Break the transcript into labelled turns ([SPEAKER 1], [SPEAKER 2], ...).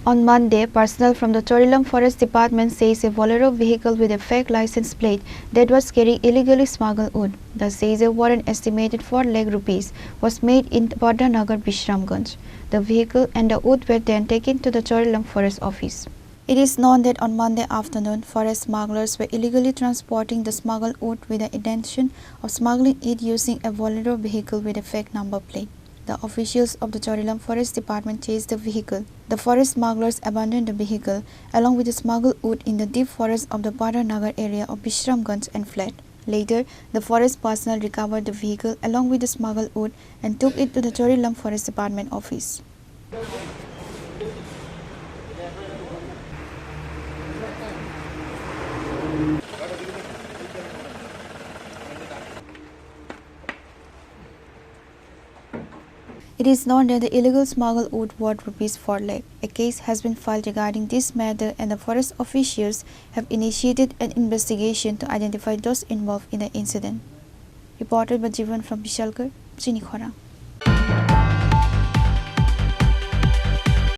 [SPEAKER 1] On Monday, personnel from the Charilam Forest Department says a Bolero vehicle with a fake license plate that was carrying illegally smuggled wood. The seizure warrant, estimated for lakh rupees, was made in Nagar, Bishramganj. The vehicle and the wood were then taken to the Charilam Forest Office. It is known that on Monday afternoon, forest smugglers were illegally transporting the smuggled wood with the intention of smuggling it using a Bolero vehicle with a fake number plate. The officials of the Charilam Forest Department chased the vehicle. The forest smugglers abandoned the vehicle along with the smuggled wood in the deep forest of the Nagar area of Bishramganj and fled. Later, the forest personnel recovered the vehicle along with the smuggled wood and took it to the Charilam Forest Department office. It is known that the illegal smuggled wood worth rupees 4 lakh. A case has been filed regarding this matter and the forest officials have initiated an investigation to identify those involved in the incident. Reported by Jivan from Chini, Khorang.